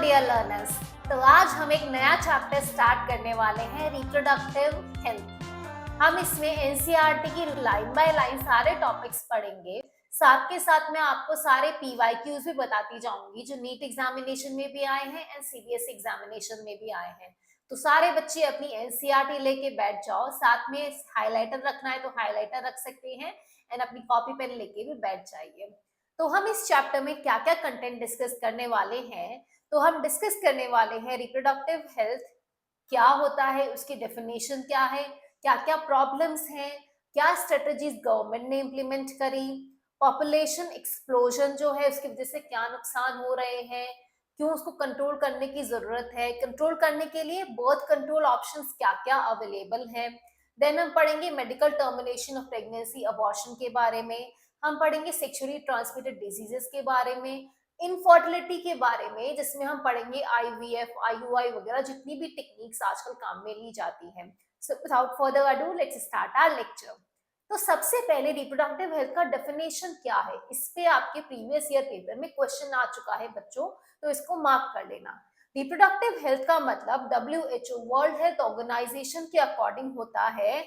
Dear learners, तो आज हम एक नया चैप्टर स्टार्ट करने वाले हैं रिप्रोडक्टिव हेल्थ। हम इसमें एनसीईआरटी की लाइन बाय लाइन सारे टॉपिक्स पढ़ेंगे। साथ के साथ मैं आपको सारे पीवाईक्यूज भी बताती जाऊंगी जो नीट एग्जामिनेशन में भी आए हैं एंड सीबीएसई एग्जामिनेशन में भी आए हैं। तो सारे बच्चे अपनी एनसीईआरटी लेके बैठ जाओ, साथ में हाईलाइटर रखना है तो हाईलाइटर रख सकते हैं एंड अपनी कॉपी पेन लेके भी बैठ जाइए। तो हम इस चैप्टर में क्या क्या कंटेंट डिस्कस करने वाले हैं, तो हम डिस्कस करने वाले हैं रिप्रोडक्टिव हेल्थ क्या होता है, उसकी डेफिनेशन क्या है, क्या क्या प्रॉब्लम्स हैं, क्या स्ट्रेटजीज गवर्नमेंट ने इम्प्लीमेंट करी, पॉपुलेशन एक्सप्लोजन जो है उसकी वजह से क्या नुकसान हो रहे हैं, क्यों उसको कंट्रोल करने की जरूरत है, कंट्रोल करने के लिए बर्थ कंट्रोल ऑप्शंस क्या क्या अवेलेबल हैं। देन हम पढ़ेंगे medical termination of pregnancy abortion के बारे में, हम पढ़ेंगे सेक्सुअली ट्रांसमिटेड डिजीजेस के बारे में, इनफर्टिलिटी के बारे में जिसमें हम पढ़ेंगे आईवीएफ, आईयूआई वगैरह जितनी भी टेक्निक्स आजकल काम में ली जाती हैं। So without further ado let's start our lecture. तो सबसे पहले रिप्रोडक्टिव हेल्थ का डेफिनेशन क्या है, इस पे आपके प्रीवियस ईयर पेपर में क्वेश्चन आ चुका है बच्चों, तो इसको मार्क कर लेना। रिप्रोडक्टिव हेल्थ का मतलब डब्ल्यूएचओ वर्ल्ड हेल्थ ऑर्गेनाइजेशन के अकॉर्डिंग होता है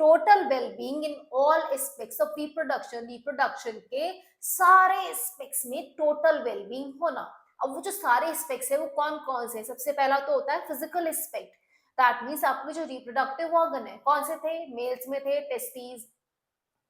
total wellbeing in all aspects of reproduction, reproduction के सारे एस्पेक्ट्स में टोटल वेलबींग होना। अब वो जो सारे एस्पेक्ट्स है वो कौन कौन से, सबसे पहला तो होता है फिजिकल एस्पेक्ट। दैट मीन्स आपके जो रिप्रोडक्टिव ऑर्गन है कौन से थे, मेल्स में थे टेस्टिस,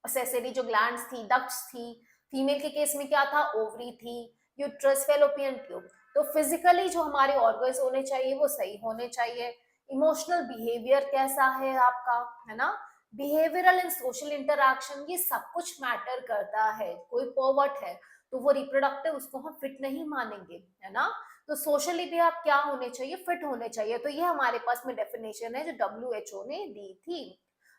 असेसरी जो ग्लैंड्स थी, डक्ट्स थी। फीमेल के केस में क्या था, ओवरी थी, यूट्रस, फेलोपियन ट्यूब। तो फिजिकली जो हमारे ऑर्गन्स होने चाहिए वो सही होने चाहिए। इमोशनल बिहेवियर कैसा है आपका, है ना, बिहेवियरल एंड सोशल इंटरैक्शन, ये सब कुछ मैटर करता है। कोई पर्वर्ट है तो वो रिप्रोडक्टिव उसको हम फिट नहीं मानेंगे, है ना। तो सोशली भी आप क्या होने चाहिए, फिट होने चाहिए। तो ये हमारे पास में डेफिनेशन है जो डब्ल्यूएचओ ने दी थी।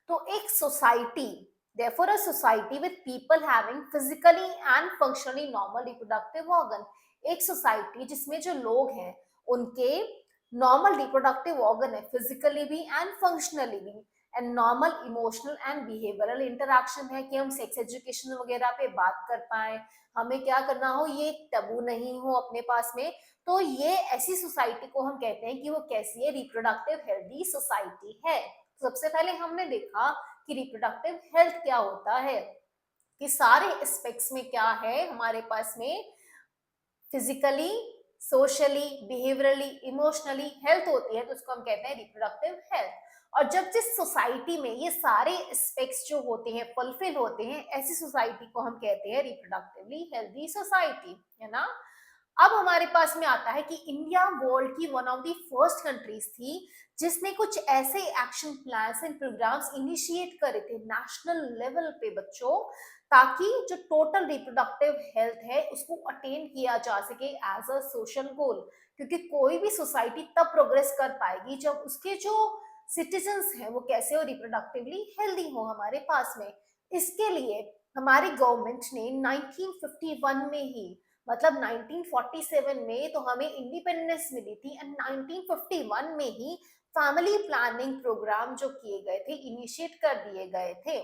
तो एक society, therefore a society with people having physically and functionally normal reproductive organ, एक सोसाइटी जिसमें जो लोग हैं उनके नॉर्मल रिप्रोडक्टिव ऑर्गन है, फिजिकली भी एंड फंक्शनली भी, and normal emotional and behavioural interaction है कि हम सेक्स एजुकेशन वगैरह पे बात कर पाए, हमें क्या करना हो, ये टबू नहीं हो अपने पास में। तो ये ऐसी सोसाइटी को हम कहते हैं कि वो कैसी है, रिप्रोडक्टिव हेल्दी सोसाइटी है। सबसे पहले हमने देखा कि रिप्रोडक्टिव हेल्थ क्या होता है, कि सारे एस्पेक्ट्स में क्या है हमारे पास में, physically, socially, behaviourally, emotionally health होती है, तो उसको हम कहते हैं रिप्रोडक्टिव हेल्थ। और जब जिस सोसाइटी में ये सारे एस्पेक्ट्स जो होते हैं फुलफिल होते हैं, ऐसी सोसाइटी को हम कहते हैं रिप्रोडक्टिवली हेल्दी सोसाइटी, है ना। अब हमारे पास में आता है कि इंडिया वर्ल्ड की one of the first countries थी जिसने कुछ ऐसे action plans and programmes initiate करे थे नेशनल लेवल पे बच्चों, ताकि जो टोटल रिप्रोडक्टिव हेल्थ है उसको अटेन किया जा सके एज अ सोशल गोल। क्योंकि कोई भी सोसाइटी तब प्रोग्रेस कर पाएगी जब उसके जो सिटीजन्स हैं वो कैसे हो, रिप्रोडक्टिवली हेल्दी हो हमारे पास में। इसके लिए हमारी गवर्नमेंट ने 1951 में ही, मतलब 1947 में तो हमें इंडिपेंडेंस मिली थी, एंड 1951 में ही फैमिली प्लानिंग प्रोग्राम जो किए गए थे, इनिशिएट कर दिए गए थे।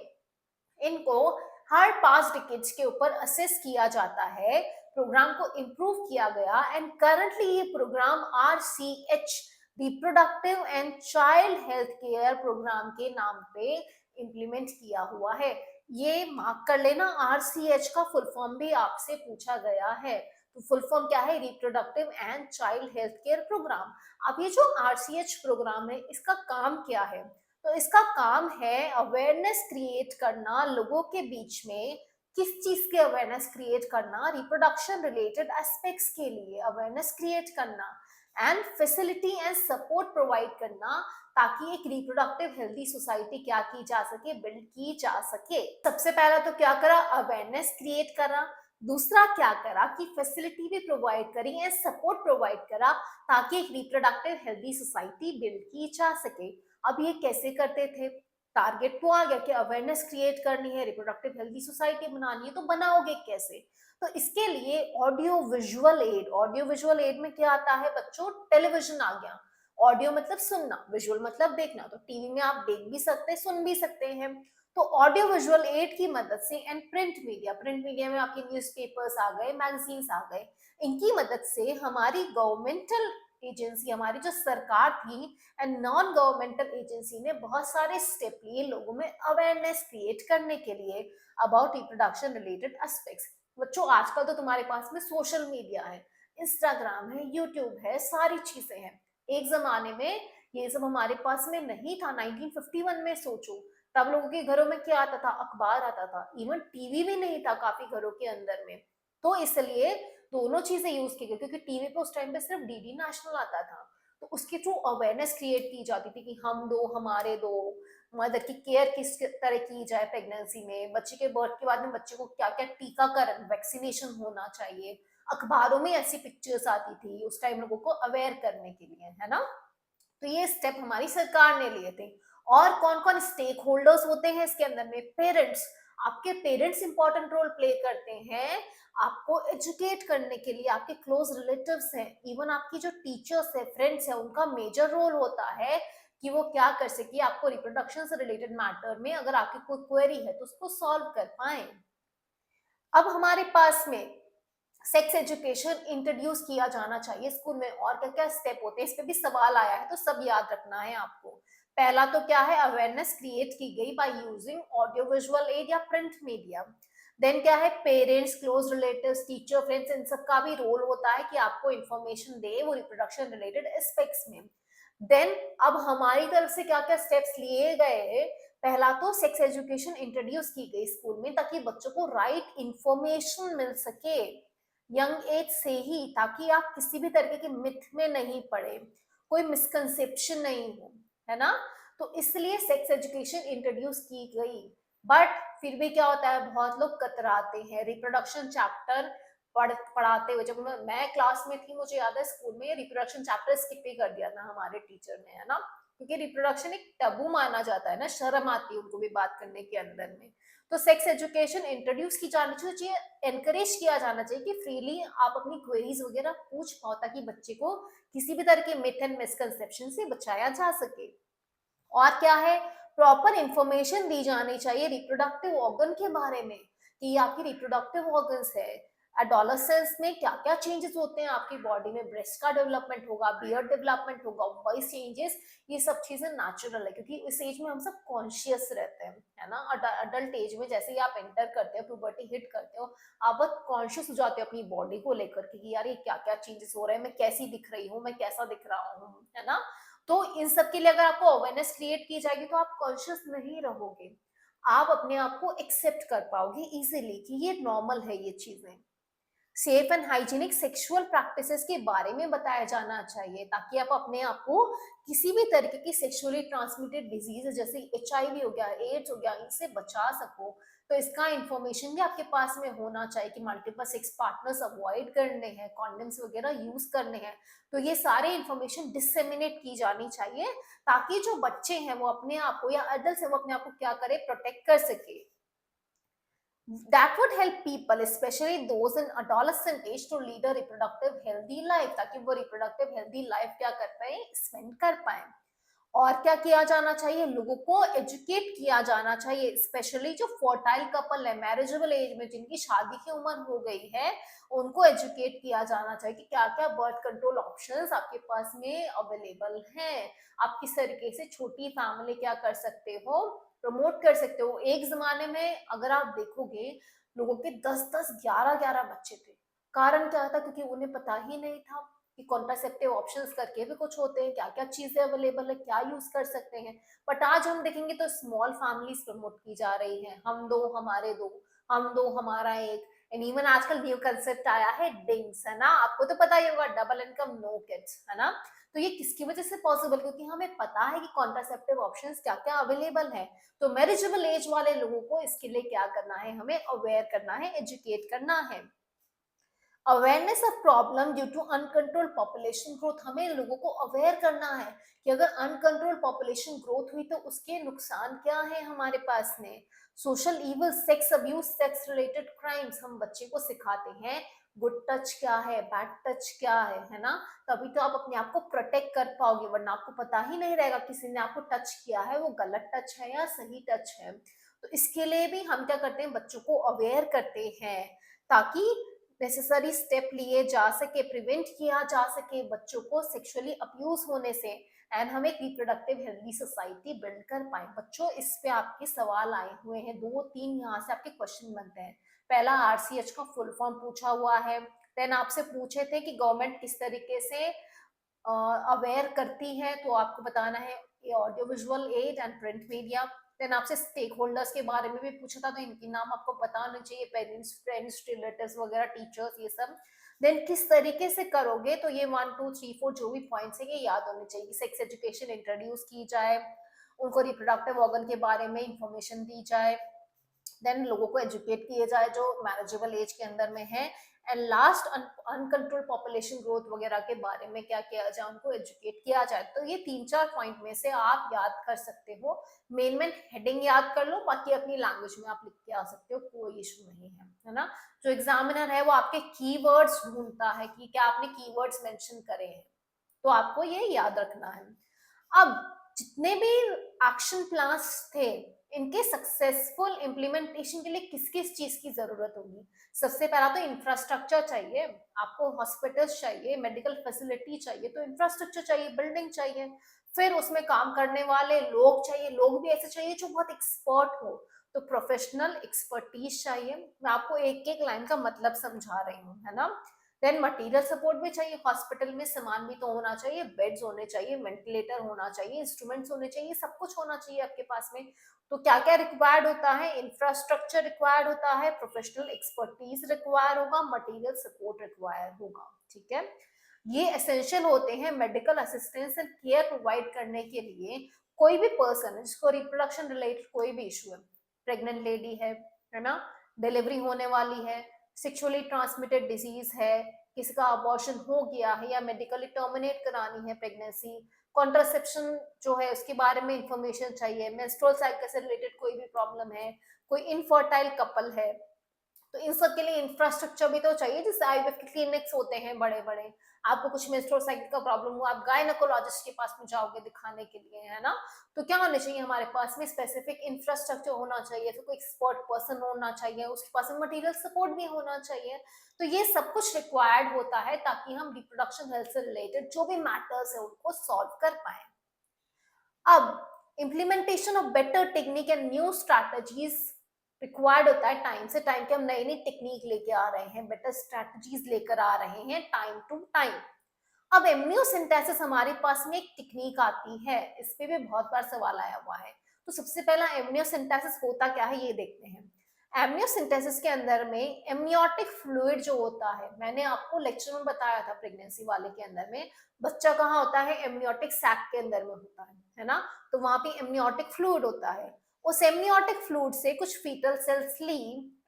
इनको हर 5 डिकेड्स के ऊपर असेस किया जाता है, प्रोग्राम को इम्प्रूव किया गया, एंड करंटली ये programme RCH, reproductive and child health care programme के नाम पे इम्प्लीमेंट किया हुआ है। ये मार्क कर लेना, आरसीएच का फुल फॉर्म भी आपसे पूछा गया है। तो फुल फॉर्म क्या है, reproductive and child health care programme. अब ये जो आरसीएच प्रोग्राम है इसका काम क्या है, तो इसका काम है अवेयरनेस क्रिएट करना लोगों के बीच में। किस चीज के अवेयरनेस क्रिएट करना, रिप्रोडक्शन रिलेटेड एस्पेक्ट्स के लिए अवेयरनेस क्रिएट करना, and facility and support provide करना, ताकि एक रिप्रोडक्टिव हेल्दी सोसाइटी क्या की जा सके, बिल्ड की जा सके। सबसे पहला तो क्या करा, अवेयरनेस क्रिएट करा। दूसरा क्या करा कि फैसिलिटी भी प्रोवाइड करी एंड सपोर्ट प्रोवाइड करा, ताकि एक रिप्रोडक्टिव हेल्दी सोसाइटी बिल्ड की जा सके। अब ये कैसे करते थे, टारगेट तो आ गया कि अवेयरनेस क्रिएट करनी है, रिप्रोडक्टिव हेल्दी सोसाइटी बनानी है, तो बनाओगे कैसे। तो इसके लिए audio visual add, audio visual add में क्या आता है बच्चों, टेलीविजन आ गया। ऑडियो मतलब सुनना, विजुअल मतलब देखना, तो टीवी में आप देख भी सकते हैं, सुन भी सकते हैं। तो ऑडियो विजुअल एड की मदद से एंड प्रिंट मीडिया में आपके न्यूज़पेपर्स आ गए, मैगजीन्स आ गए, इनकी मदद से हमारी गवर्नमेंटल एजेंसी, हमारी जो सरकार थी एंड नॉन गवर्नमेंटल एजेंसी ने बहुत सारे स्टेप लिए लोगों में अवेयरनेस क्रिएट करने के लिए अबाउट रिप्रोडक्शन रिलेटेड एस्पेक्ट्स। बच्चों आजकल तो तुम्हारे पास में सोशल मीडिया है, इंस्टाग्राम है, यूट्यूब है, सारी चीजें हैं। एक जमाने में ये सब हमारे पास में नहीं था। 1951 में सोचो, तब लोगों के घरों में क्या आता था, अखबार आता था, इवन टीवी भी नहीं था काफी घरों के अंदर में। तो इसलिए दोनों चीजें यूज की गई, क्योंकि टीवी पे उस टाइम पे सिर्फ डीडी नेशनल आता था, तो उसके थ्रू अवेयरनेस क्रिएट की जाती थी कि हम दो हमारे दो, मदर की केयर किस तरह की जाए प्रेगनेंसी में, बच्चे के बर्थ के बाद में बच्चे को क्या क्या टीकाकरण वैक्सीनेशन होना चाहिए। अखबारों में ऐसी पिक्चर्स आती थी उस टाइम लोगों को अवेयर करने के लिए, है ना। तो ये स्टेप हमारी सरकार ने लिए थे। और कौन कौन स्टेक होल्डर्स होते हैं इसके अंदर में, पेरेंट्स। आपके पेरेंट्स इंपॉर्टेंट रोल प्ले करते हैं आपको एजुकेट करने के लिए, आपके क्लोज रिलेटिव्स हैं, इवन आपकी जो टीचर्स है, फ्रेंड्स है, उनका मेजर रोल होता है कि वो क्या कर सके आपको रिप्रोडक्शन से रिलेटेड मैटर में, अगर आपकी कोई क्वेरी है तो उसको सॉल्व कर पाए। अब हमारे पास में सेक्स एजुकेशन इंट्रोड्यूस किया जाना चाहिए स्कूल में, और क्या क्या स्टेप होते हैं, इस पे भी सवाल आया है तो सब याद रखना है आपको। पहला तो क्या है, अवेयरनेस क्रिएट की गई by using audio visual aid या प्रिंट मीडिया। देन क्या है, parents, close relatives, teacher, friends, इन सब का भी रोल होता है कि आपको इंफॉर्मेशन दे वो रिप्रोडक्शन रिलेटेड एस्पेक्ट्स में। देन अब हमारी तरफ से क्या क्या स्टेप्स लिए गए, पहला तो सेक्स एजुकेशन इंट्रोड्यूस की गई स्कूल में ताकि बच्चों को राइट इंफॉर्मेशन मिल सके यंग एज से ही, ताकि आप किसी भी तरीके के मिथ में नहीं पड़े, कोई मिसकंसेप्शन नहीं हो, है ना। तो इसलिए सेक्स एजुकेशन इंट्रोड्यूस की गई। बट फिर भी क्या होता है, बहुत लोग कतराते हैं रिप्रोडक्शन चैप्टर पढ़ाते हुए। जब मैं क्लास में थी, मुझे याद है स्कूल में रिप्रोडक्शन चैप्टर स्किप ही कर दिया था हमारे टीचर ने, है ना, क्योंकि रिप्रोडक्शन एक टबू माना जाता है ना, शर्म आती है उनको भी बात करने के अंदर में। तो सेक्स एजुकेशन इंट्रोड्यूस की जानी चाहिए, एनकरेज किया जाना चाहिए कि फ्रीली आप अपनी क्वेरीज वगैरह पूछ पाओ, ताकि बच्चे को किसी भी तरह के मिथ एंड मिसकंसेप्शन से बचाया जा सके। और क्या है, प्रॉपर इंफॉर्मेशन दी जानी चाहिए रिप्रोडक्टिव ऑर्गन के बारे में, कि ये आपकी रिप्रोडक्टिव ऑर्गन्स है। एडोलेसेंस में क्या क्या चेंजेस होते हैं आपकी बॉडी में, ब्रेस्ट का डेवलपमेंट होगा, बियर्ड डेवलपमेंट होगा, वॉइस चेंजेस, ये सब चीजें नेचुरल है, क्योंकि इस एज में हम सब कॉन्शियस रहते हैं, है ना। अडल्ट एज में जैसे ही आप एंटर करते हो, प्यूबर्टी हिट करते हो, आप बहुत कॉन्शियस हो जाते हो अपनी बॉडी को लेकर के कि यार ये क्या क्या चेंजेस हो रहे हैं, मैं कैसी दिख रही हूँ, मैं कैसा दिख रहा हूँ, है ना। तो इन सब के लिए अगर आपको अवेयरनेस क्रिएट की जाएगी तो आप कॉन्शियस नहीं रहोगे, आप अपने आप को एक्सेप्ट कर पाओगे इजीली कि ये नॉर्मल है ये चीजें। Safe and hygienic sexual practices के बारे में बताया जाना चाहिए, ताकि आप अपने आप को किसी भी तरीके की सेक्सुअली ट्रांसमिटेड डिजीज जैसे एचआईवी हो गया, एड्स हो गया, इनसे बचा सको। तो इसका इंफॉर्मेशन भी आपके पास में होना चाहिए कि मल्टीपल सेक्स पार्टनर्स अवॉइड करने हैं, कॉन्डम्स वगैरह यूज करने हैं। तो ये सारे इंफॉर्मेशन डिसेमिनेट की जानी चाहिए, ताकि जो बच्चे हैं वो अपने आप को, या अडल्ट है वो अपने आप को क्या करे, प्रोटेक्ट कर सके। That would help people, especially those in adolescent age, to lead a reproductive healthy life, ताकि वो reproductive healthy life क्या कर पाए, स्पेंड कर पाए। और क्या किया जाना चाहिए, लोगों को एजुकेट किया जाना चाहिए, स्पेशली जो फर्टाइल कपल है, मैरिजेबल एज में जिनकी शादी की उम्र हो गई है, उनको एजुकेट किया जाना चाहिए कि क्या क्या बर्थ कंट्रोल ऑप्शंस आपके पास में अवेलेबल हैं, आप किस तरीके से छोटी फैमिली क्या कर सकते हो, प्रमोट कर सकते हो। एक जमाने में अगर आप देखोगे, लोगों के 10-10 11-11 बच्चे थे। कारण क्या था, क्योंकि उन्हें पता ही नहीं था कि कॉन्ट्रासेप्टिव ऑप्शंस करके भी कुछ होते हैं, क्या क्या चीजें अवेलेबल है, क्या यूज कर सकते हैं। बट आज हम देखेंगे तो स्मॉल फैमिलीज प्रमोट की जा रही है, हम दो हमारे दो, हम दो हमारा एक। एंड इवन आजकल न्यू कंसेप्ट आया है डिंग्स, है ना, आपको तो पता ही होगा, डबल इनकम नो किड्स, है ना। तो ये किसकी वजह से पॉसिबल, क्योंकि हमें पता है कि कॉन्ट्रासेप्टिव ऑप्शंस क्या क्या अवेलेबल है। तो मैरिजेबल एज वाले लोगों को इसके लिए क्या करना है, हमें अवेयर करना है, एजुकेट करना है। Awareness of problem due to uncontrol population growth, हमें लोगों को अवेयर करना है कि अगर अनकंट्रोल पॉपुलेशन ग्रोथ हुई तो उसके नुकसान क्या है हमारे पास में। Social evil, sex abuse, sex related crimes, हम बच्चे को सिखाते हैं गुड टच क्या है, बैड टच क्या है ना। तभी तो आप अपने आप को प्रोटेक्ट कर पाओगे, वरना आपको पता ही नहीं रहेगा किसी ने आपको टच किया है वो गलत टच है या सही टच है। तो इसके लिए भी हम क्या करते हैं, बच्चों को अवेयर करते हैं ताकि नेसेसरी स्टेप लिए जा सके, प्रिवेंट किया जा सके बच्चों को सेक्सुअली अब्यूज होने से, एंड हम एक रिप्रोडक्टिव हेल्दी सोसाइटी बिल्ड कर पाए। बच्चों, इस पे आपके सवाल आए हुए हैं, 2-3 यहाँ से आपके क्वेश्चन बनते हैं। पहला, आरसीएच का फुल फॉर्म पूछा हुआ है। देन आपसे पूछे थे कि गवर्नमेंट किस तरीके से अवेयर करती है, तो आपको बताना है ये audio visual aid and print media. Then आपसे स्टेक होल्डर्स के बारे में भी पूछा था, तो इनके नाम आपको पता होने चाहिए, पेरेंट्स, फ्रेंड्स, रिलेटिव्स वगैरह, टीचर्स, ये सब। देन किस तरीके से करोगे, तो ये 1 2 3 4 जो भी पॉइंट्स है ये याद होने चाहिए। सेक्स एजुकेशन इंट्रोड्यूस की जाए, उनको रिप्रोडक्टिव ऑर्गन के बारे में इंफॉर्मेशन दी जाए, देन लोगों को एजुकेट किए जाए जो मैनेजेबल एज के अंदर में है, and last uncontrol population growth वगैरह के बारे में क्या किया जाए, उनको एजुकेट किया जाए। तो ये 3-4 पॉइंट में से आप याद कर सकते हो। मेन मेन हेडिंग याद कर लो, बाकी अपनी लैंग्वेज में आप लिख के आ सकते हो, कोई इशू नहीं है ना। जो एग्जामिनर है वो आपके कीवर्ड्स ढूंढता है कि क्या आपने कीवर्ड्स मेंशन करे हैं, तो आपको ये याद रखना है। अब जितने भी एक्शन प्लान्स थे, इनके सक्सेसफुल इम्प्लीमेंटेशन के लिए किस किस चीज की जरूरत होगी? सबसे पहला तो इंफ्रास्ट्रक्चर चाहिए। आपको हॉस्पिटल्स चाहिए, मेडिकल फैसिलिटी चाहिए, तो इंफ्रास्ट्रक्चर चाहिए, बिल्डिंग चाहिए। फिर उसमें काम करने वाले लोग चाहिए, लोग भी ऐसे चाहिए जो बहुत एक्सपर्ट हो, तो प्रोफेशनल एक्सपर्टीज चाहिए। मैं आपको एक एक लाइन का मतलब समझा रही हूँ, है ना। देन मटेरियल सपोर्ट भी चाहिए, हॉस्पिटल में सामान भी तो होना चाहिए, बेड्स होने चाहिए, वेंटिलेटर होना चाहिए, इंस्ट्रूमेंट्स होने चाहिए, सब कुछ होना चाहिए आपके पास में। तो क्या क्या रिक्वायर्ड होता है? इंफ्रास्ट्रक्चर रिक्वायर्ड होता है, प्रोफेशनल एक्सपर्टीज रिक्वायर होगा, मटेरियल सपोर्ट रिक्वायर होगा, ठीक है। ये एसेंशियल होते हैं medical assistance and care provide करने के लिए। कोई भी पर्सन है जिसको रिप्रोडक्शन रिलेटेड कोई भी इशू है, प्रेग्नेंट लेडी है ना, डिलीवरी होने वाली है, सेक्सुअली ट्रांसमिटेड डिजीज है, किसी का अबॉर्शन हो गया है या मेडिकली टर्मिनेट करानी है प्रेगनेंसी, कॉन्ट्रासेप्शन जो है उसके बारे में इंफॉर्मेशन चाहिए, मेंस्ट्रुअल साइकिल से रिलेटेड कोई भी प्रॉब्लम है, कोई इनफर्टाइल कपल है, तो इन सब के लिए इंफ्रास्ट्रक्चर भी तो चाहिए। जैसे आईवीएफ के क्लिनिक्स होते हैं बड़े बड़े, आपको कुछ मेंस्ट्रुअल साइकिल का प्रॉब्लम हुआ, आप गायनेकोलॉजिस्ट के पास में जाओगे दिखाने के लिए, है ना। तो क्या होना चाहिए हमारे पास में? स्पेसिफिक इंफ्रास्ट्रक्चर होना चाहिए, फिर कोई एक्सपर्ट पर्सन होना चाहिए, उसके पास में मटेरियल सपोर्ट भी होना चाहिए। तो ये सब कुछ रिक्वायर्ड होता है ताकि हम रिप्रोडक्शन हेल्थ से रिलेटेड जो भी मैटर्स है उनको सॉल्व कर पाए। अब implementation of better technique and new strategies required होता है। टाइम से टाइम के हम नई नई टेक्निक लेके आ रहे हैं, बेटर स्ट्रैटेजीज लेकर आ रहे हैं टाइम टू टाइम। अब एमनियोसिंथेसिस हमारे पास में एक टेक्निक आती है, इस पे भी बहुत बार सवाल आया हुआ है। तो सबसे पहला एमनियोसिंथेसिस होता क्या है ये देखते हैं। एमनियोसिंथेसिस के अंदर में एमनियोटिक फ्लूइड जो होता है, मैंने आपको लेक्चर में बताया था प्रेगनेंसी वाले के अंदर में, बच्चा कहाँ होता है? एमनियोटिक सैक के अंदर में होता है ना। तो वहां पे एमनियोटिक फ्लूइड होता है। उस एमनियोटिक फ्लूइड से कुछ फीटल सेल्स ली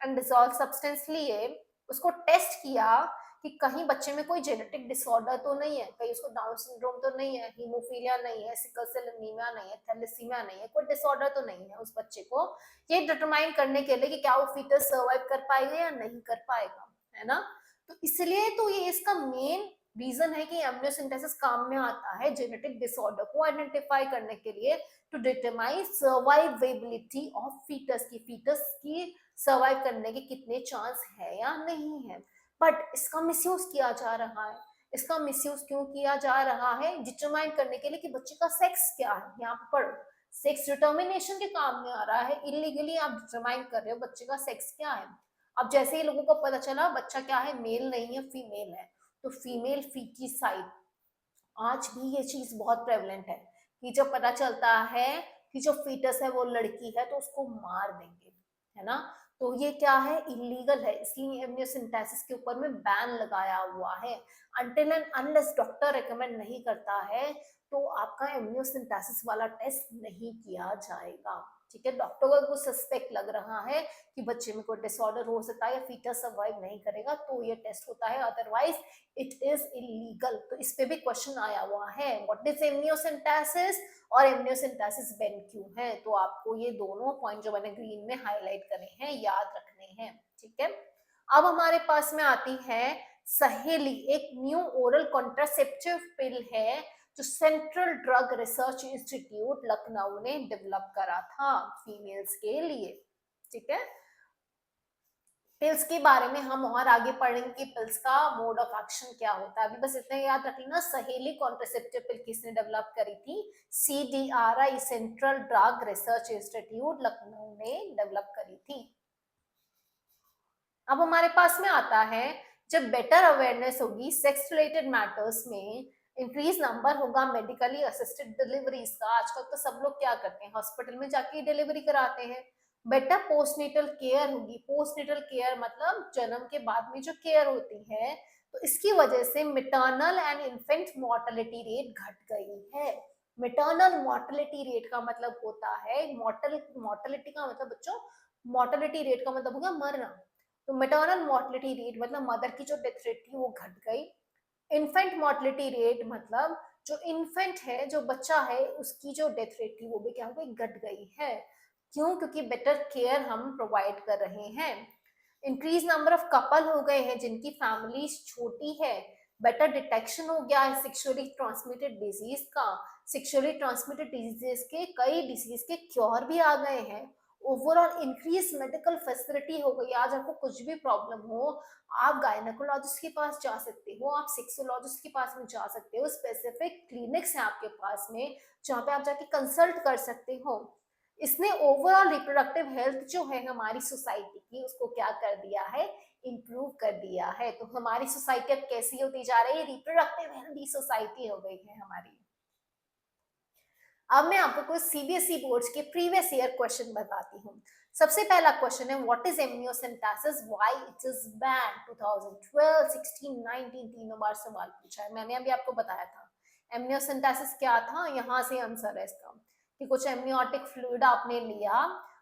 एंड डिसॉल्व सब्सटेंस लिए, उसको टेस्ट किया कि कहीं बच्चे में कोई जेनेटिक डिसऑर्डर तो नहीं है, कहीं उसको डाउन सिंड्रोम तो नहीं है, हीमोफीलिया नहीं है, सिकल सेल एनीमिया नहीं है, थैलेसीमिया नहीं है, कोई डिसऑर्डर तो नहीं है उस बच्चे को, ये डिटरमाइन करने के लिए कि क्या वो फीटस सर्वाइव कर पाएगा या नहीं कर पाएगा, है ना। तो इसलिए तो ये इसका मेन रीजन है कि एमनियोसिंथेसिस काम में आता है जेनेटिक डिसऑर्डर को आइडेंटिफाई करने के लिए, to determine survivability of foetus की सर्वाइव करने के कितने चांस है या नहीं है। बट इसका मिसयूज किया जा रहा है। इसका मिसयूज क्यों किया जा रहा है? डिटरमाइन करने के लिए कि बच्चे का सेक्स क्या है। यहाँ पर पढ़ो, सेक्स डिटर्मिनेशन के काम में आ रहा है। इलीगली आप डिटरमाइन कर रहे हो बच्चे का सेक्स क्या है। अब जैसे ही लोगों को पता चला बच्चा क्या है, मेल नहीं है फीमेल है, तो फीमेल फीटिसाइड, आज भी ये चीज बहुत प्रेवलेंट है कि जब पता चलता है कि जो फीटस है वो लड़की है तो उसको मार देंगे, है ना। तो ये क्या है? इलीगल है, इसलिए एमनियोसिंथेसिस के ऊपर में बैन लगाया हुआ है। Until and unless doctor recommend नहीं करता है तो आपका एमनियोसिंथेसिस वाला टेस्ट नहीं किया जाएगा, ठीक है। डॉक्टर को कुछ सस्पेक्ट लग रहा है कि बच्चे में कोई डिसऑर्डर हो सकता है या फीटस सर्वाइव नहीं करेगा तो ये टेस्ट होता है, अदरवाइज इट इज इलीगल। तो इस पे भी क्वेश्चन आया हुआ है, व्हाट इज एमनियोसिंथेसिस और एमनियोसिंथेसिस बैन क्यों है। तो आपको ये दोनों पॉइंट जो मैंने ग्रीन में हाईलाइट करे हैं याद रखने हैं, ठीक है। अब हमारे पास में आती है सहेली, एक न्यू ओरल कॉन्ट्रासेप्टिव पिल है जो central drug research institute Lucknow ने डेवलप करा था फीमेल्स के लिए। ठीक है। पिल्स के बारे में हम और आगे पढ़ेंगे कि पिल्स का मोड ऑफ एक्शन क्या होता है। अभी बस इतना याद रख लेना, सहेली कॉन्ट्रासेप्टिव पिल किसने डेवलप करी थी? CDRI, central drug research institute Lucknow ने डेवलप करी थी। अब हमारे पास में आता है, जब बेटर अवेयरनेस होगी सेक्स रिलेटेड मैटर्स में, इंक्रीज नंबर होगा मेडिकली असिस्टेड डिलीवरीज का। आजकल तो सब लोग क्या करते हैं, हॉस्पिटल में जाके डिलीवरी कराते हैं। बेटर पोस्टनेटल केयर होगी। पोस्टनेटल केयर मतलब जन्म के बाद में जो केयर होती है, तो इसकी वजह से मिटरनल एंड इन्फेंट मोर्टेलिटी रेट घट गई है। मिटरनल मोर्टेलिटी रेट का मतलब होता है, मोर्टेलिटी का मतलब बच्चों, मोर्टेलिटी रेट का मतलब होगा मरना। तो मेटर्नल मोर्टेलिटी रेट मतलब मदर की जो डेथ रेट थी वो घट गई। इन्फेंट मोर्टेलिटी रेट मतलब जो इन्फेंट है, जो बच्चा है, उसकी जो डेथ रेट थी वो भी क्या हो गई, घट गई है। क्यों? क्योंकि बेटर केयर हम प्रोवाइड कर रहे हैं। इंक्रीज नंबर ऑफ कपल हो गए हैं जिनकी फैमिली छोटी है। बेटर डिटेक्शन हो गया है सेक्सुअली ट्रांसमिटेड डिजीज का। सेक्सुअली ट्रांसमिटेड डिजीज के, कई डिजीज के क्योर भी आ गए हैं। ओवरऑल इंक्रीज मेडिकल फैसिलिटी हो गई। आज आपको कुछ भी प्रॉब्लम हो, आप गायनेकोलॉजिस्ट के पास जा सकते हो, आप सेक्सोलॉजिस्ट के पास में जा सकते हो। स्पेसिफिक क्लिनिक्स हैं आपके पास में जहाँ पे आप जाके कंसल्ट कर सकते हो। इसने ओवरऑल रिप्रोडक्टिव हेल्थ जो है हमारी सोसाइटी की, उसको क्या कर दिया है, इंप्रूव कर दिया है। तो हमारी सोसाइटी अब कैसी होती जा रही है, रिप्रोडक्टिव हेल्थी सोसाइटी हो गई है हमारी। अब मैं आपको कुछ सीबीएसई बोर्ड्स के प्रीवियस ईयर क्वेश्चन बताती हूँ। सबसे पहला क्वेश्चन है, what is amniocentesis, why it is ban. 2012, 16, 19 तीनों बार सवाल पूछा है। मैंने अभी आपको बताया था एमनियोसेंटेसिस क्या था, यहाँ से आंसर है इसका, कि कुछ एमनियोटिक फ्लूइड आपने लिया,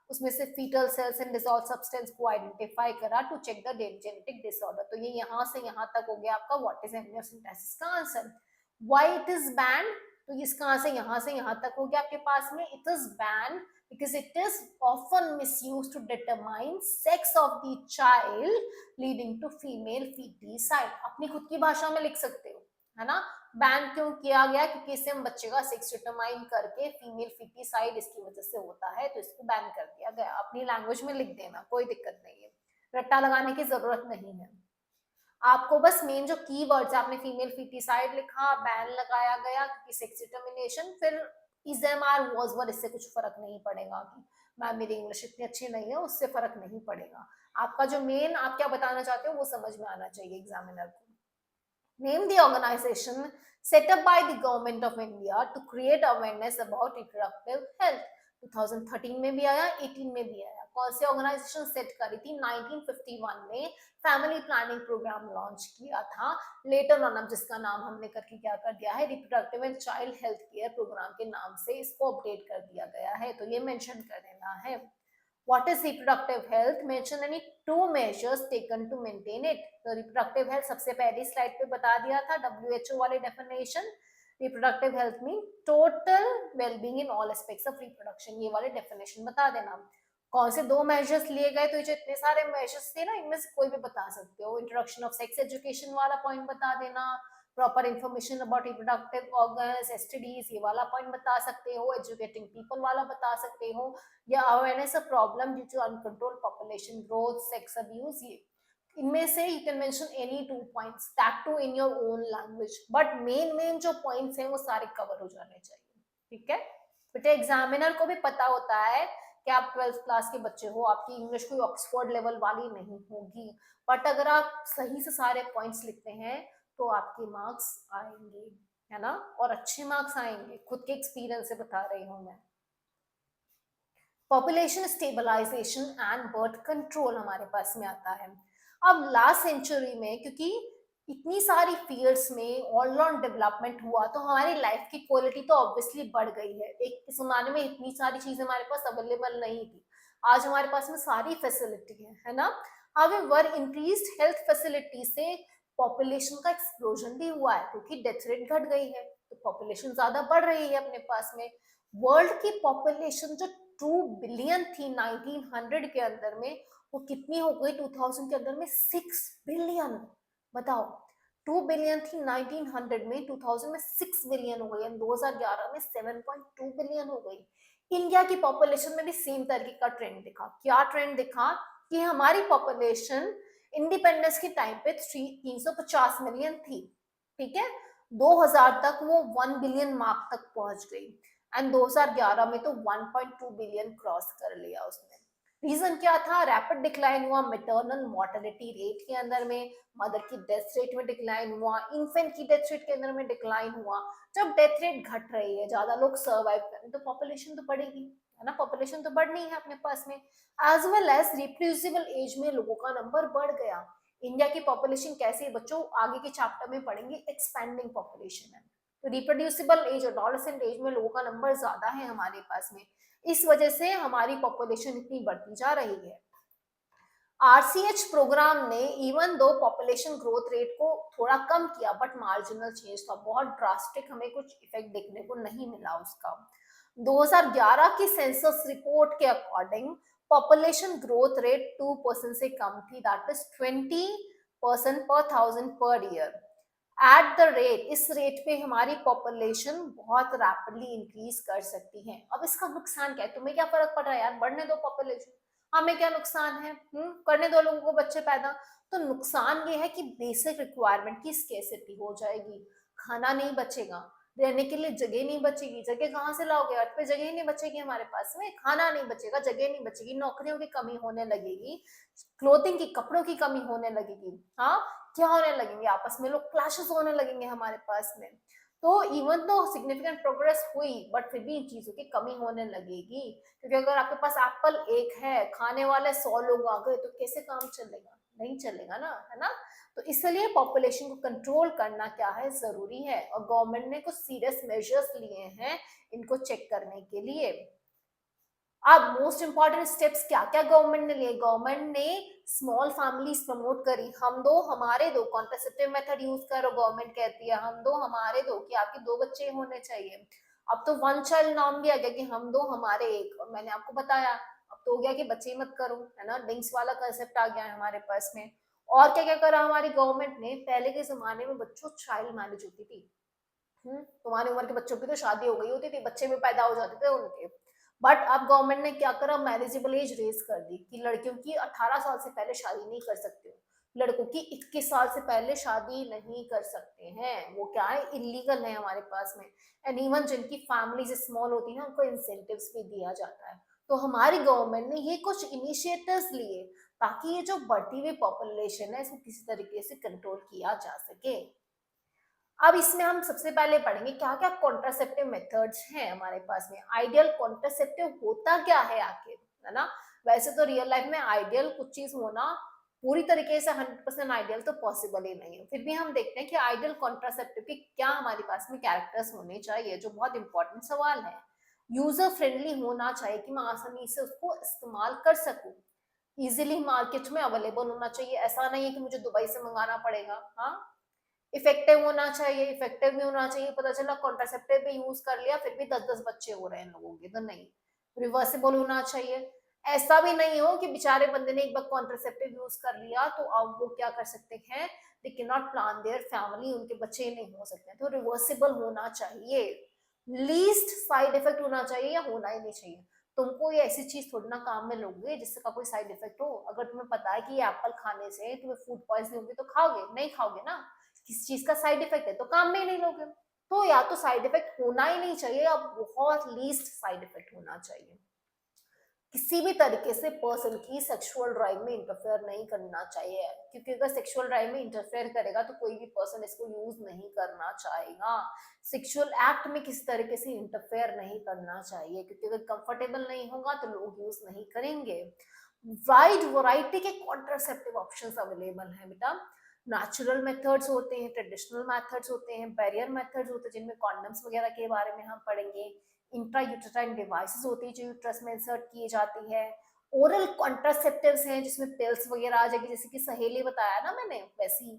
उसमें से foetal cells and dissolve substance को आइडेंटिफाई करा to check the genetic disorder. तो ये यहाँ से यहाँ तक हो गया आपका व्हाट इज एमनियोसेंटेसिस का answer. Why it is ban, तो इसका से यहाँ तक हो गया आपके पास में। It is ban because it is often misused to determine sex of the child leading to female feticide। अपनी खुद की भाषा में लिख सकते हो, है ना। बैन क्यों किया गया, क्योंकि इससे हम बच्चे का सेक्स डिटरमाइन करके फीमेल फीटिसाइड इसकी वजह से होता है, तो इसको बैन कर दिया गया। अपनी लैंग्वेज में लिख देना, कोई दिक्कत नहीं है, रट्टा लगाने की जरूरत नहीं है। आपको बस मेन जो कीवर्ड्स, आपने फीमेल फीटिसाइड लिखा, बैन लगाया गया क्योंकि सेक्स डिटर्मिनेशन, फिर इजेमआर वॉजवर, इससे कुछ फर्क नहीं पड़ेगा कि मैम मेरी इंग्लिश इतनी अच्छी नहीं है, उससे फर्क नहीं पड़ेगा। आपका जो मेन आप क्या बताना चाहते हो वो समझ में आना चाहिए एग्जामिनर को। Name the organisation set up by the government of India to create awareness about reproductive health। 2013 में भी आया, 18 में भी आया। कौन सी ऑर्गेनाइजेशन सेट करी थी? 1951 में फैमिली प्लानिंग प्रोग्राम लॉन्च किया था। लेटर ऑन अब जिसका नाम हमने करके क्या कर दिया है, reproductive and child health care programme के नाम से इसको अपडेट कर दिया गया है, तो ये मेंशन कर देना है। What is reproductive health? Mention any two measures taken to maintain it। तो reproductive health सबसे पहली स्लाइड पे बता दिया था, WHO वाली definition. reproductive health mean total well-being in all aspects of reproduction। ये वाले डेफिनेशन बता देना। कौन से दो मेजर्स लिए गए, तो ये जो इतने सारे मेजर्स थे ना, इनमें से कोई भी बता सकते हो। इंट्रोडक्शन ऑफ सेक्स एजुकेशन वाला पॉइंट बता देना, proper information about reproductive organs, STDs, ये वाला पॉइंट बता सकते हो। एजुकेटिंग पीपल वाला बता सकते हो, या awareness of problem due to uncontrolled population growth, sex abuse. ये इनमें से you can mention any two points, that too in your own language, but main जो पॉइंट्स हैं वो सारे कवर हो जाने चाहिए, ठीक है। बेटे एग्जामिनर को भी पता होता है कि आप 12th क्लास के बच्चे हो, आपकी इंग्लिश कोई ऑक्सफोर्ड लेवल वाली नहीं होगी, बट अगर आप सही से सारे पॉइंट्स लिखते हैं तो आपके मार्क्स आएंगे, है ना, और अच्छे मार्क्स आएंगे। खुद के एक्सपीरियंस से बता रही हूँ मैं। Population stabilisation and birth control हमारे पास में आता है। अब लास्ट सेंचुरी में क्योंकि इतनी सारी फील्ड्स में ऑलराउंड डेवलपमेंट हुआ, तो हमारी लाइफ की क्वालिटी तो ऑब्वियसली बढ़ गई है। एक जमाने में इतनी सारी चीजें हमारे पास अवेलेबल नहीं थी, आज हमारे पास में सारी फैसिलिटी है ना। हाउएवर इंक्रीज्ड हेल्थ फैसिलिटी से पॉपुलेशन का एक्सप्लोजन भी हुआ है, क्योंकि डेथ रेट घट गई है तो पॉपुलेशन ज्यादा बढ़ रही है अपने पास में। वर्ल्ड की पॉपुलेशन जो 2 बिलियन थी 1900 के अंदर में, वो कितनी हो गई 2000 के अंदर में? 6 बिलियन। बताओ, 2 बिलियन थी 1900 में, 2000 में 6 बिलियन हो गई, 2011 में 7.2 बिलियन हो गई। इंडिया की पॉपुलेशन में भी सेम तरीके का ट्रेंड दिखा। क्या ट्रेंड दिखा कि हमारी पॉपुलेशन इंडिपेंडेंस के टाइम पे 350 मिलियन थी, ठीक है। 2000 तक वो 1 बिलियन मार्क तक पहुंच गई एंड 2011 में तो 1.2 बिलियन क्रॉस कर लिया उसने। रीजन क्या था? रैपिड डिक्लाइन हुआ मैटरनल मोर्टेलिटी रेट के अंदर में, मदर की डेथ रेट में डिक्लाइन हुआ, इन्फेंट की डेथ रेट के अंदर में डिक्लाइन हुआ। जब डेथ रेट घट रही है, ज्यादा लोग सर्वाइव करें तो पॉपुलेशन तो बढ़ेगी, है ना, पॉपुलेशन तो बढ़नी है अपने पास में। As well as reproducible age में लोगों का नंबर बढ़ गया। इंडिया की पॉपुलेशन कैसी है बच्चों, आगे के चैप्टर में पढ़ेंगे, एक्सपेंडिंग पॉपुलेशन है। तो रिप्रोड्यूसिबल एज, एडोलेसेंट एज में लोगों का नंबर ज्यादा है हमारे पास में, इस वजह से हमारी पॉपुलेशन इतनी बढ़ती जा रही है। आरसीएच प्रोग्राम ने even though population growth rate को थोड़ा कम किया, बट मार्जिनल चेंज था, बहुत ड्रास्टिक हमें कुछ इफेक्ट देखने को नहीं मिला उसका। 2011 की सेंसस रिपोर्ट के अकॉर्डिंग पॉपुलेशन ग्रोथ रेट 2% से कम थी, दैट इज 20% पर thousand per year. At the rate, इस रेट पे हमारी पॉपुलेशन बहुत रैपिडली इंक्रीज कर सकती है। अब इसका नुकसान क्या है? तुम्हें क्या फर्क पड़ रहा है यार, बढ़ने दो पॉपुलेशन, हमें क्या नुकसान है, करने दो लोगों को बच्चे पैदा। तो नुकसान ये है कि बेसिक रिक्वायरमेंट की स्केसिटी हो जाएगी, खाना नहीं बचेगा, रहने के लिए जगह नहीं बचेगी। जगह कहाँ से लाओगे? अर्थ पे जगह ही नहीं बचेगी हमारे पास में, खाना नहीं बचेगा, जगह नहीं बचेगी, नौकरियों की कमी होने लगेगी, क्लोथिंग की, कपड़ों की कमी होने लगेगी। हाँ, क्या होने लगेंगे, आपस में लोग क्लैशेस होने लगेंगे हमारे पास में। तो इवन तो सिग्निफिकेंट प्रोग्रेस हुई, बट फिर भी इन चीजों की कमी होने लगेगी, क्योंकि अगर आपके पास एप्पल एक है, खाने वाले 100 लोग आ गए, तो कैसे काम चलेगा? नहीं चलेगा ना, है ना। तो इसलिए पॉपुलेशन को कंट्रोल करना क्या है, जरूरी है, और गवर्नमेंट ने कुछ सीरियस मेजर्स लिए हैं इनको चेक करने के लिए। अब मोस्ट इंपॉर्टेंट स्टेप्स क्या क्या गवर्नमेंट ने लिए? गवर्नमेंट ने स्मॉल फैमिलीज प्रमोट करी, हम दो हमारे दो, कॉन्ट्रासेप्टिव मेथड यूज करो, गवर्नमेंट कहती है हम दो हमारे दो, कि आपके 2 बच्चे होने चाहिए। अब तो वन चाइल्ड नाम भी आ गया कि हम दो हमारे एक, और मैंने आपको बताया अब तो हो गया कि बच्चे मत करो, है ना, डिंग्स वाला कंसेप्ट आ गया है हमारे पास में। और क्या क्या करा हमारी गवर्नमेंट ने? पहले के जमाने में बच्चों चाइल्ड मैरिज होती थी, तुम्हारी उम्र के बच्चों की तो शादी हो गई होती थी, बच्चे भी पैदा हो जाते थे उनके। बट अब गवर्नमेंट ने क्या करा, मैरिजेबल एज रेज कर दी कि लड़कियों की 18 साल से पहले शादी नहीं कर सकते हो, लड़कों की 21 साल से पहले शादी नहीं कर सकते हैं। वो क्या है, इलीगल है हमारे पास में। एंड इवन जिनकी फैमिली स्मॉल होती है उनको इंसेंटिव्स भी दिया जाता है। तो हमारी गवर्नमेंट ने ये कुछ इनिशिएटिव्स लिए ताकि ये जो बढ़ती हुई पॉपुलेशन है इसको किसी तरीके से कंट्रोल किया जा सके। अब इसमें हम सबसे पहले पढ़ेंगे क्या क्या कॉन्ट्रासेप्टिव मेथड्स हैं हमारे पास में। आइडियल कॉन्ट्रासेप्टिव होता क्या है आखिर, है ना। वैसे तो रियल लाइफ में आइडियल कुछ चीज होना पूरी तरीके से 100% आइडियल तो पॉसिबल ही नहीं है, फिर भी हम देखते हैं कि आइडियल कॉन्ट्रासेप्टिव की क्या हमारे पास में कैरेक्टर्स होने चाहिए, जो बहुत इंपॉर्टेंट सवाल है। यूजर फ्रेंडली होना चाहिए कि मैं आसानी से उसको इस्तेमाल कर सकूं, इजिली मार्केट में अवेलेबल होना चाहिए, ऐसा नहीं है कि मुझे दुबई से मंगाना पड़ेगा। हाँ, इफेक्टिव होना चाहिए, इफेक्टिव भी होना चाहिए, पता चला कॉन्ट्रासेप्टिव भी यूज कर लिया फिर भी 10-10 बच्चे हो रहे हैं लोगों के, तो नहीं। रिवर्सिबल होना चाहिए, ऐसा भी नहीं हो कि बेचारे बंदे ने एक बार कॉन्ट्रासेप्टिव यूज कर लिया तो अब वो क्या कर सकते हैं, they can not plan their family, उनके बच्चे नहीं हो सकते, तो रिवर्सिबल होना चाहिए। लीस्ट साइड इफेक्ट होना चाहिए या होना ही नहीं चाहिए। तुमको ये ऐसी चीज थोड़ी ना काम में लोगे जिसका कोई साइड इफेक्ट हो। अगर तुम्हें पता है कि ये एप्पल खाने से तुम्हें फूड पॉइजनिंग होगी तो खाओगे? नहीं खाओगे ना। किस चीज का साइड इफेक्ट है तो काम में ही नहीं लोगे। तो या तो साइड इफेक्ट होना ही नहीं चाहिए या बहुत लीस्ट साइड इफेक्ट होना चाहिए। किसी भी तरीके से पर्सन की सेक्सुअल ड्राइव में इंटरफेयर नहीं करना चाहिए, क्योंकि अगर सेक्सुअल ड्राइव में इंटरफेयर करेगा तो कोई भी पर्सन इसको यूज नहीं करना चाहेगा। सेक्सुअल एक्ट में किसी तरीके से इंटरफेयर नहीं करना चाहिए, क्योंकि अगर कंफर्टेबल नहीं होगा तो लोग यूज नहीं करेंगे। वाइड वैरायटी के कॉन्ट्रासेप्टिव ऑप्शंस अवेलेबल हैं बेटा। नेचुरल मेथड्स होते हैं, ट्रेडिशनल मेथड्स होते हैं, बैरियर मेथड्स होते हैं जिनमें कॉन्डम्स वगैरह के बारे में हम पढ़ेंगे। इंट्रायूटेराइन डिवाइसेस होती है जो यूट्रस में इंसर्ट की जाती है। ओरल कॉन्ट्रासेप्टिव्स हैं जिसमें पिल्स वगैरह आ जाएगी, जैसे कि सहेली बताया ना मैंने वैसी।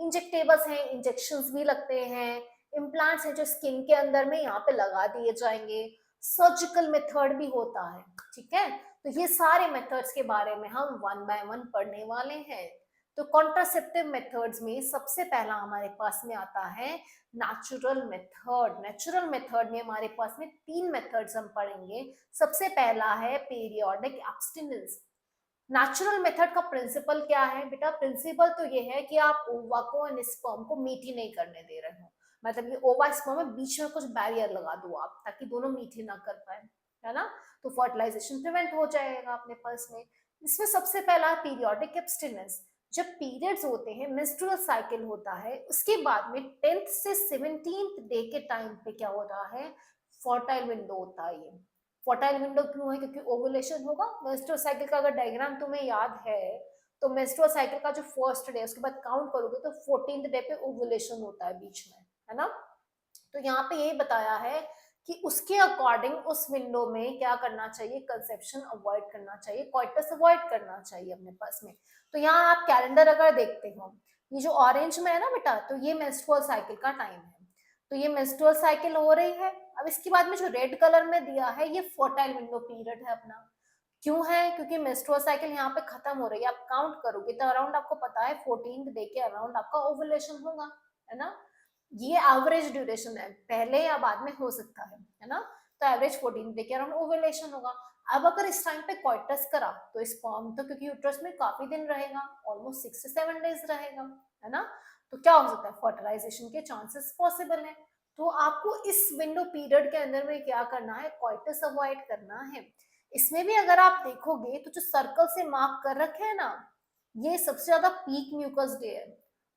इंजेक्टेबल्स हैं, इंजेक्शंस भी लगते हैं। इम्प्लांट्स हैं जो स्किन के अंदर में यहाँ पे लगा दिए जाएंगे। सर्जिकल मेथड भी होता है, ठीक है। तो ये सारे मेथड्स के बारे में हम वन बाय वन पढ़ने वाले हैं। तो कॉन्ट्रासेप्टिव मेथड्स में सबसे पहला हमारे पास में आता है नेचुरल मेथड। नेचुरल मेथड में हमारे पास में 3 मेथड्स हम पढ़ेंगे। सबसे पहला है पीरियोडिक एब्स्टिनेंस। नेचुरल मेथड का प्रिंसिपल क्या है बेटा? प्रिंसिपल तो ये है कि आप ओवा को और स्पर्म को मीट ही नहीं करने दे रहे हो, मतलब ये ओवा स्पर्म में बीच में कुछ बैरियर लगा दो आप, ताकि दोनों मीट ही ना कर पाए, है ना? तो फर्टिलाइजेशन प्रिवेंट हो जाएगा अपने पास में। इसमें सबसे पहला पीरियोडिक एब्स्टिनेंस। जब पीरियड्स होते हैं, मेंस्ट्रुअल साइकिल होता है, उसके बाद में 10th से 17th डे के टाइम पे क्या हो रहा है? फर्टाइल विंडो होता है ये। फर्टाइल विंडो क्यों है? क्योंकि ओवुलेशन होगा। मेंस्ट्रुअल साइकिल का अगर डायग्राम तुम्हें याद है तो मेंस्ट्रुअल साइकिल का जो फर्स्ट डे उसके बाद काउंट करोगे तो 14th डे पे ओवुलेशन होता है बीच में, है ना? तो यहाँ पे यही बताया है कि उसके अकॉर्डिंग उस विंडो में क्या करना चाहिए? कंसेप्शन अवॉइड करना चाहिए, कॉइटस अवॉइड करना चाहिए अपने पास में। तो यहाँ आप कैलेंडर अगर देखते हो, ये जो ऑरेंज में है ना बेटा, तो ये मेंस्ट्रुअल साइकिल का टाइम है। तो ये मेंस्ट्रुअल साइकिल हो रही है। अब इसके बाद में जो रेड कलर में दिया है ये फर्टाइल विंडो पीरियड है अपना। क्यों है? क्योंकि मेंस्ट्रुअल साइकिल यहाँ पे खत्म हो रही है। आप काउंट करोगे तो अराउंड आपको पता है 14th डे के अराउंड आपका ओवुलेशन होगा, है ना? ये एवरेज ड्यूरेशन है, पहले या बाद में हो सकता है ना? तो एवरेज 14 डे के अराउंड ओवुलेशन होगा। अब अगर इस टाइम पे कॉइटस करा तो स्पर्म तो क्योंकि यूट्रस में काफी दिन रहेगा, ऑलमोस्ट 6 से 7 डेज रहेगा, है ना? तो क्या हो सकता है? फर्टिलाइजेशन के चांसेस पॉसिबल है। तो आपको इस विंडो पीरियड के अंदर में क्या करना है? कॉइटस अवॉइड करना है। इसमें भी अगर आप देखोगे तो जो सर्कल से मार्क कर रखे हैं ना, ये सबसे ज्यादा पीक म्यूकस डे है,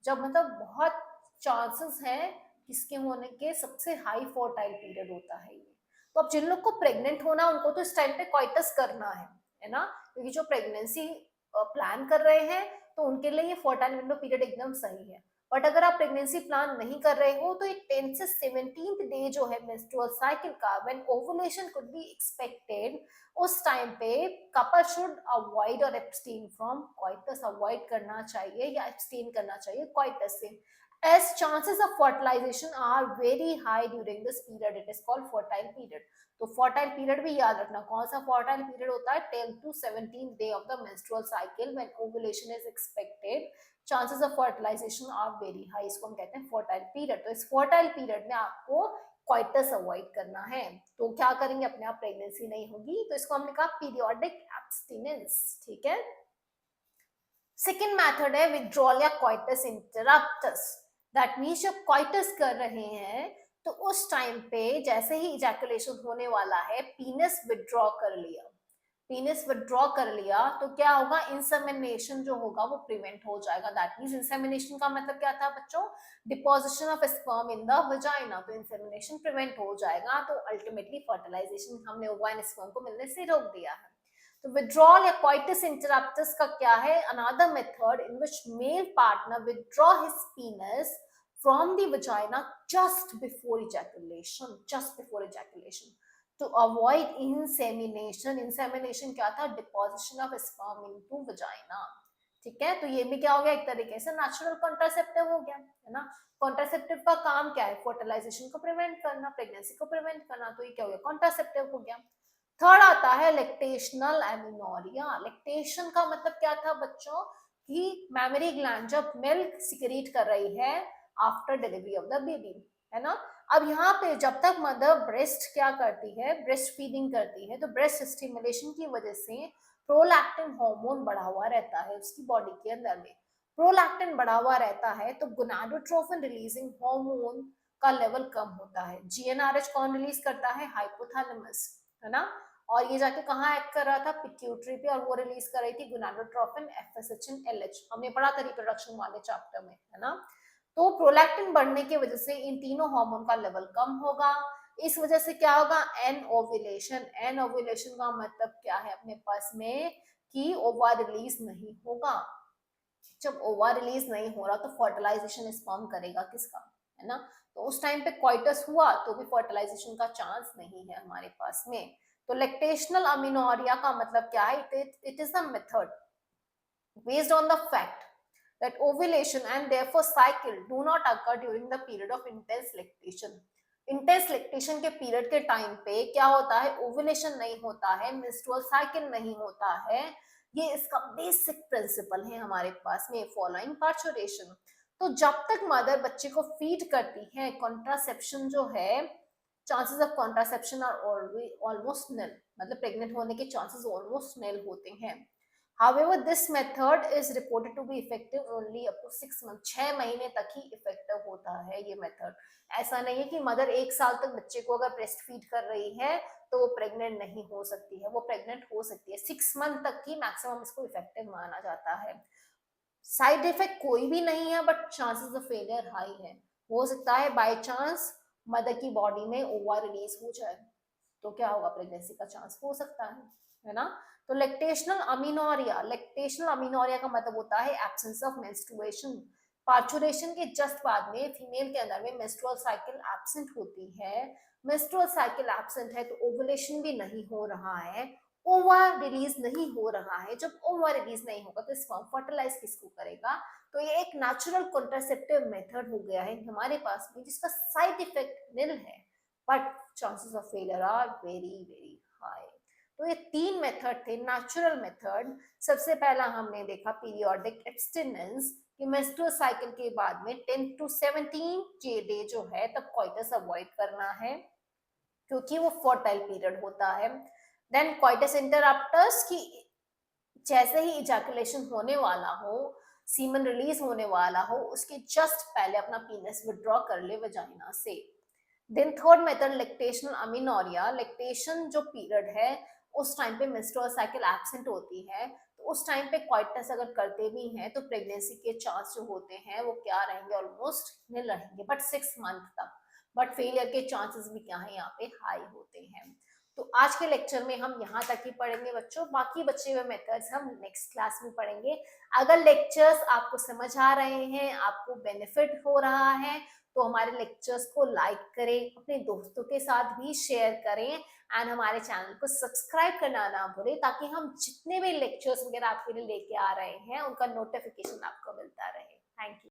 जब मतलब बहुत चांसेस है किसके होने के, सबसे हाई फर्टाइल पीरियड होता है ये। तो अब जिन लोग को प्रेग्नेंट होना उनको तो इस टाइम पे कॉइटस करना है ना? क्योंकि जो प्रेगनेंसी प्लान कर रहे हैं तो उनके लिए ये फर्टाइल विंडो पीरियड एकदम सही है। बट अगर आप प्रेगनेंसी प्लान नहीं कर रहे हो तो ये 10 से 17th डे जो है मेंस्ट्रुअल साइकिल का, when ovulation could be expected, उस टाइम पे कपल शुड अवॉइड और एब्सटेन फ्रॉम कॉइटस। अवॉइड करना चाहिए या एब्सटेन करना चाहिए कॉइटस से, as chances of fertilization are very high during this period. It is called fertile period. तो fertile period भी याद रखना, कौन सा fertile period होता है? 10th to 17th day of the menstrual cycle when ovulation is expected. Chances of fertilization are very high. इसको हम कहते हैं fertile period. तो इस fertile period में आपको coitus avoid करना है। तो क्या करेंगे? अपने आप प्रेगनेंसी नहीं होगी, तो इसको हमने कहा periodic abstinence, ठीक है? सेकेंड मेथड है विड्रॉल या कॉइटस इंटरप्टस। दैट मीन्स जब कॉइटस कर रहे हैं तो उस टाइम पे जैसे ही इजैकुलेशन होने वाला है, पीनस विड्रॉ कर लिया। पीनस विड्रॉ कर लिया तो क्या होगा? इंसेमिनेशन जो होगा वो प्रिवेंट हो जाएगा। दैट मीन्स इंसेमिनेशन का मतलब क्या था बच्चों? Deposition of sperm in the vagina. तो इंसेमिनेशन प्रिवेंट हो जाएगा, तो अल्टीमेटली फर्टिलाइजेशन हमने ओवा स्पर्म को मिलने से रोक दिया है। तो विड्रॉल या कॉइटस इंटरप्टस का क्या है? Another method in which male partner withdraw his पीनस from the vagina just before ejaculation to avoid insemination. insemination क्या था? deposition of sperm into vagina, ठीक है? तो ये भी क्या हो गया? एक तरीके से नेचुरल कॉन्ट्रासेप्टिव हो गया, है ना? कॉन्ट्रासेप्टिव का काम क्या है? फर्टिलाइजेशन को प्रिवेंट करना, प्रेगनेंसी को प्रिवेंट करना। तो ये क्या हो गया? कॉन्ट्रासेप्टिव हो गया। थर्ड आता है लेक्टेशनल एमिनोरिया। लेक्टेशन का मतलब क्या था बच्चों? कि मैमरी ग्लैंड जब मिल्क सिक्रीट कर रही है after delivery of the baby, है ना? अब यहाँ पे जब तक मदर ब्रेस्ट क्या करती है? ब्रेस्ट फीडिंग करती है, तो ब्रेस्ट स्टिमुलेशन की वजह से प्रोलैक्टिन हार्मोन बढ़ा हुआ रहता है उसकी बॉडी के अंदर में। प्रोलैक्टिन बढ़ा हुआ रहता है तो गोनाडोट्रोफिन रिलीजिंग हार्मोन का लेवल कम होता है। जीएनआरएच कौन रिलीज करता है? हाइपोथैलेमस, है ना? और ये जाके कहाँ एक्ट कर रहा था? पिट्यूटरी पे, और वो रिलीज कर रही थी गोनाडोट्रोफिन, एफएसएच, एलएच। हमने पढ़ा था रिप्रोडक्शन वाले चैप्टर में, है ना? तो प्रोलैक्टिन बढ़ने की वजह से इन तीनों हार्मोन का लेवल कम होगा। इस वजह से क्या होगा? N ovulation. एन ओव्यूलेशन का मतलब क्या है अपने पास में? कि ओवा रिलीज नहीं होगा। जब ओवा रिलीज नहीं हो रहा तो फर्टिलाइजेशन स्पर्म करेगा किसका, है ना? तो उस टाइम पे कॉइटस हुआ तो भी फर्टिलाइजेशन का चांस नहीं है हमारे पास में। तो लेक्टेशनल अमीनोरिया का मतलब क्या है? It is the method based on the fact that ovulation and therefore cycle do not occur during the period of intense lactation. Intense lactation के पीरियड के टाइम पे क्या होता है? ओवुलेशन नहीं होता है, मेंस्ट्रुअल साइकिल नहीं होता है, ये इसका बेसिक प्रिंसिपल है हमारे पास में फॉलोइंग पार्चुरेशन। तो जब तक मदर बच्चे को फीड करती है, कॉन्ट्रासेप्शन जो है, chances of contraception are almost nil, मतलब प्रेग्नेंट होने के चांसेस ऑलमोस्ट निल होते हैं। However, this method is reported to be effective only up to 6 months, 6 महीने तक ही इफेक्टिव होता है ये मेथड। ऐसा नहीं है कि मदर 1 साल तक बच्चे को अगर ब्रेस्ट फीड कर रही है तो वो प्रेग्नेंट नहीं हो सकती है, वो प्रेग्नेंट हो सकती है। 6 मंथ तक ही मैक्सिमम इसको इफेक्टिव माना जाता है। साइड इफेक्ट कोई भी नहीं है, but chances of failure high है। हो सकता है बाय चांस मदर की बॉडी में ओवर रिलीज हो जाए, तो क्या होगा, प्रेगनेंसी का चांस हो सकता है ना। तो लेक्टेशनल अमीनोरिया, लेक्टेशनल अमीनोरिया का मतलब होता है एब्सेंस ऑफ मेंस्ट्रुएशन। पार्चुरेशन के जस्ट बाद में फीमेल के अंदर में मेंस्ट्रुअल साइकिल एब्सेंट होती है। मेंस्ट्रुअल साइकिल एब्सेंट है तो ओवुलेशन भी नहीं हो रहा है, ओवर रिलीज नहीं हो रहा है। जब ओवर रिलीज नहीं होगा तो स्पर्म फर्टिलाइज किसको करेगा। तो ये एक नेचुरल कॉन्ट्रासेप्टिव मेथड हो गया है हमारे पास में, जिसका साइड इफेक्ट निल है, but chances of failure are very very high. तो ये 3 मेथड थे, नेचुरल मेथड। सबसे पहला हमने देखा पीरियोडिक एब्स्टिनेंस, कि मेंस्ट्रुअल साइकिल के बाद में 10 to 17 डे जो है तब कॉइटस अवॉइड करना है, क्योंकि वो फर्टाइल पीरियड होता है। देन कॉइटस इंटरप्टस, की जैसे ही इजैकुलेशन होने वाला हो, सीमन रिलीज होने वाला हो, उसके जस्ट पहले अपना पीनस विड्रॉ कर ले वजाइना से। देन थर्ड मेथड लेक्टेशनल अमीनोरिया, लेक्टेशन जो पीरियड है उस टाइम पे मेंस्ट्रुअल साइकिल एब्सेंट होती है, तो उस टाइम पे कॉइटस अगर करते भी हैं तो प्रेगनेंसी के चांस जो होते हैं वो क्या रहेंगे, ऑलमोस्ट निल रहेंगे, बट 6 मंथ तक। बट फेलियर के चांसेस भी क्या है, यहाँ पे हाई होते हैं। तो आज के लेक्चर में हम यहाँ तक ही पढ़ेंगे बच्चों, बाकी बचे हुए मेथड्स हम नेक्स्ट क्लास में पढ़ेंगे। अगर लेक्चर्स आपको समझ आ रहे हैं, आपको बेनिफिट हो रहा है, तो हमारे लेक्चर्स को लाइक करें, अपने दोस्तों के साथ भी शेयर करें, एंड हमारे चैनल को सब्सक्राइब करना ना भूलें, ताकि हम जितने भी लेक्चर्स वगैरह आपके लिए लेके आ रहे हैं उनका नोटिफिकेशन आपको मिलता रहे। Thank you.